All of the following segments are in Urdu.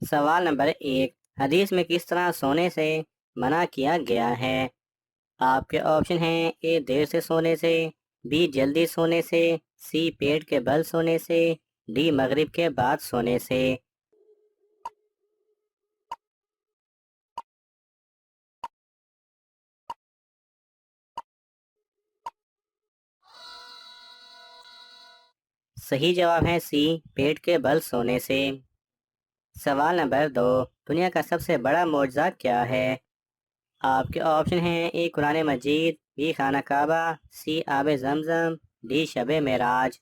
سوال نمبر 1، حدیث میں کس طرح سونے سے منع کیا گیا ہے؟ آپ کے آپشن ہیں: اے دیر سے سونے سے، بی جلدی سونے سے، سی پیٹ کے بل سونے سے، ڈی مغرب کے بعد سونے سے۔ صحیح جواب ہے سی، پیٹ کے بل سونے سے۔ سوال نمبر 2، دنیا کا سب سے بڑا معجزہ کیا ہے؟ آپ کے آپشن ہیں: اے قرآن مجید، بی خانہ کعبہ، سی آب زمزم، ڈی شب معراج۔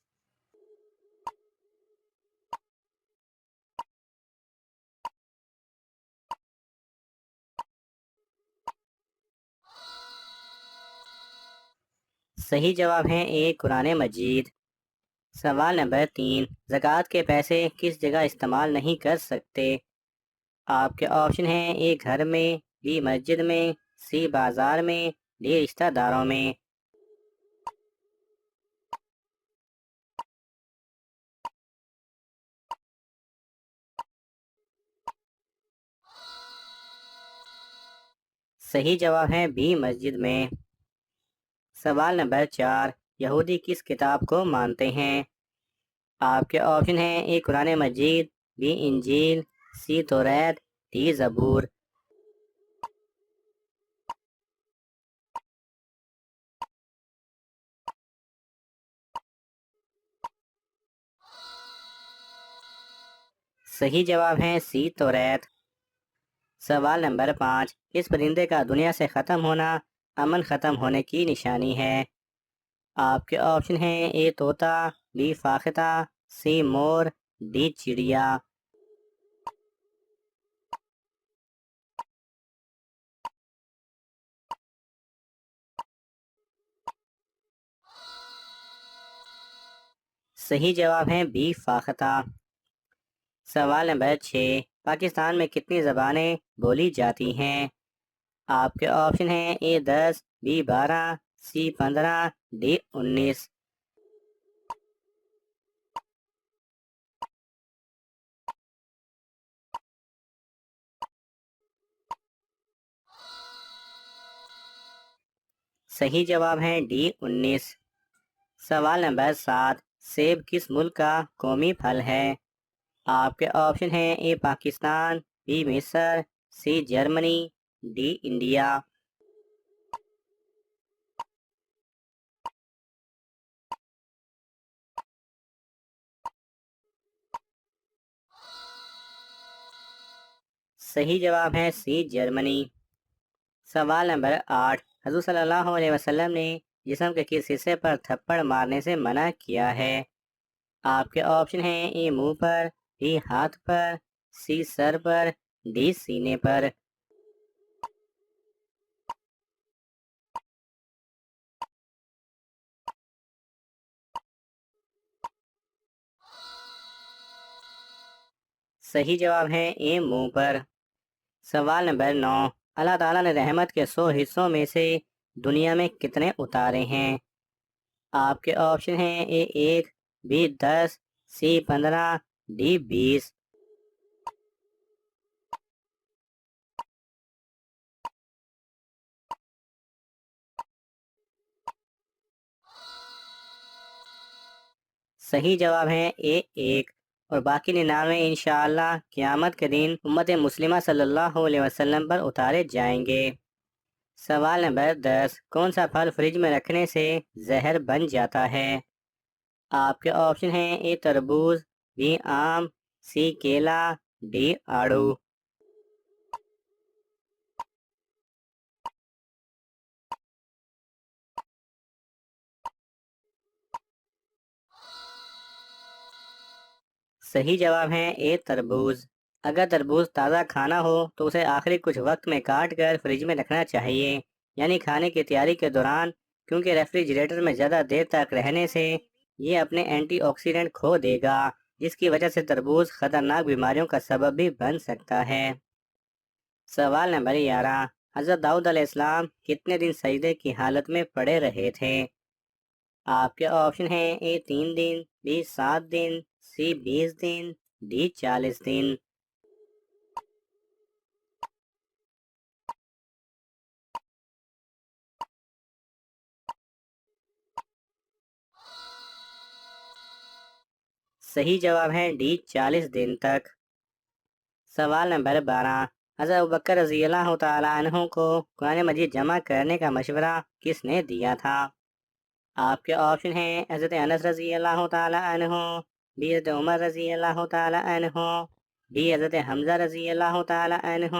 صحیح جواب ہے اے قرآن مجید۔ سوال نمبر 3، زکوٰۃ کے پیسے کس جگہ استعمال نہیں کر سکتے؟ آپ کے آپشن ہیں: اے گھر میں، بی مسجد میں، سی بازار میں، ڈی رشتہ داروں میں۔ صحیح جواب ہے بی مسجد میں۔ سوال نمبر 4، یہودی کس کتاب کو مانتے ہیں؟ آپ کے آپشن ہیں: اے قرآن مجید، بی انجیل، سی توریت، ڈی زبور۔ صحیح جواب ہے سی توریت۔ سوال نمبر 5، اس پرندے کا دنیا سے ختم ہونا امن ختم ہونے کی نشانی ہے؟ آپ کے آپشن ہیں: اے طوطا، بی فاختہ، سی مور، ڈی چڑیا۔ صحیح جواب ہے بی فاختہ۔ سوال نمبر 6، پاکستان میں کتنی زبانیں بولی جاتی ہیں؟ آپ کے آپشن ہیں: اے 10، بی 12، سی 15، ڈی 19۔ صحیح جواب ہے ڈی 19۔ سوال نمبر 7، سیب کس ملک کا قومی پھل ہے؟ آپ کے آپشن ہیں: اے پاکستان، بی مصر، سی جرمنی، ڈی انڈیا۔ صحیح جواب ہے سی جرمنی۔ سوال نمبر 8، حضور صلی اللہ علیہ وسلم نے جسم کے کس حصے پر تھپڑ مارنے سے منع کیا ہے؟ آپ کے آپشن ہیں: اے منہ پر، بی ہاتھ پر، سی سر پر، ڈی سینے پر۔ صحیح جواب ہے اے منہ پر۔ سوال نمبر 9، اللہ تعالیٰ نے رحمت کے 100 حصوں میں سے دنیا میں کتنے اتارے ہیں؟ آپ کے آپشن ہیں: اے 1، بی 10، سی 15، ڈی 20۔ صحیح جواب ہے اے 1، اور باقی 99 انشاءاللہ قیامت کے دن امت مسلمہ صلی اللہ علیہ وسلم پر اتارے جائیں گے۔ سوال نمبر 10، کون سا پھل فریج میں رکھنے سے زہر بن جاتا ہے؟ آپ کے آپشن ہیں: اے تربوز، بی آم، سی کیلا، ڈی آڑو۔ صحیح جواب ہے اے تربوز۔ اگر تربوز تازہ کھانا ہو تو اسے آخری کچھ وقت میں کاٹ کر فریج میں رکھنا چاہیے، یعنی کھانے کی تیاری کے دوران، کیونکہ ریفریجریٹر میں زیادہ دیر تک رہنے سے یہ اپنے اینٹی آکسیڈنٹ کھو دے گا، جس کی وجہ سے تربوز خطرناک بیماریوں کا سبب بھی بن سکتا ہے۔ سوال نمبر 11، حضرت داؤد علیہ السلام کتنے دن سجدے کی حالت میں پڑے رہے تھے؟ آپ کے آپشن ہیں: اے 3 دن، be 7 then, C 20 then, D 40 دن۔ صحیح جواب ہے ڈی 40 دن تک۔ سوال نمبر 12، حضرت ابوبکر رضی اللہ تعالیٰ عنہ کو قرآن مجید جمع کرنے کا مشورہ کس نے دیا تھا؟ آپ کے آپشن ہیں حضرت انس رضی اللہ تعالیٰ عنہ، بی حضرت عمر رضی اللہ تعالیٰ عنہ، بی حضرت حمزہ رضی اللہ تعالیٰ عنہ،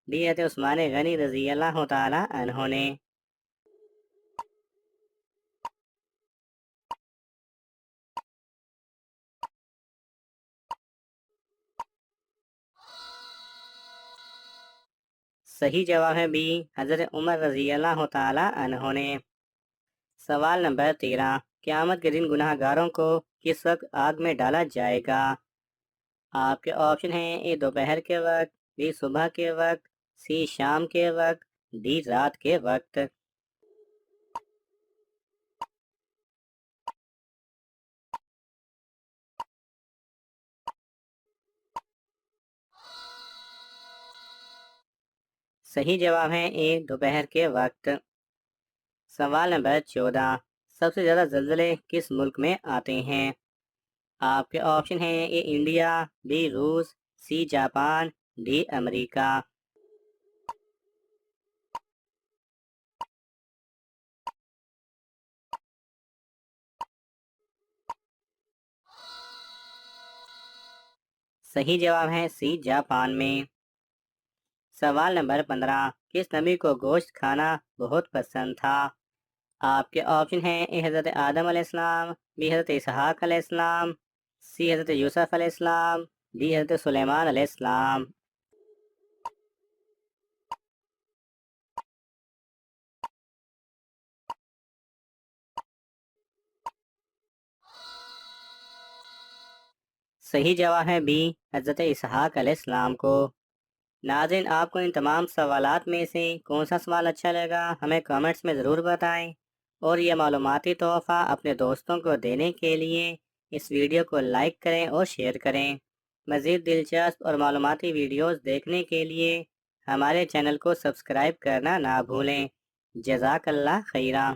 بی حضرت عثمان غنی رضی اللہ تعالیٰ عنہ نے۔ صحیح جواب ہے بی حضرت عمر رضی اللہ تعالیٰ عنہ نے۔ سوال نمبر 13، قیامت کے دن گناہ گاروں کو کس وقت آگ میں ڈالا جائے گا؟ آپ کے آپشن ہیں اے دوپہر کے وقت، بی صبح کے وقت، سی شام کے وقت، ڈی رات کے وقت۔ صحیح جواب ہے اے دوپہر کے وقت۔ سوال نمبر 14، سب سے زیادہ زلزلے کس ملک میں آتے ہیں؟ آپ کے آپشن ہیں اے انڈیا، بی روس، سی جاپان، ڈی امریکہ۔ صحیح جواب ہے سی جاپان میں۔ سوال نمبر 15، کس نبی کو گوشت کھانا بہت پسند تھا؟ آپ کے آپشن ہیں اے حضرت آدم علیہ السلام، بی حضرت اسحاق علیہ السلام، سی حضرت یوسف علیہ السلام، ڈی حضرت سلیمان علیہ السلام۔ صحیح جواب ہے بی حضرت اسحاق علیہ السلام کو۔ ناظرین، آپ کو ان تمام سوالات میں سے کون سا سوال اچھا لگا ہمیں کامنٹس میں ضرور بتائیں، اور یہ معلوماتی تحفہ اپنے دوستوں کو دینے کے لیے اس ویڈیو کو لائک کریں اور شیئر کریں۔ مزید دلچسپ اور معلوماتی ویڈیوز دیکھنے کے لیے ہمارے چینل کو سبسکرائب کرنا نہ بھولیں۔ جزاک اللہ خیرہ۔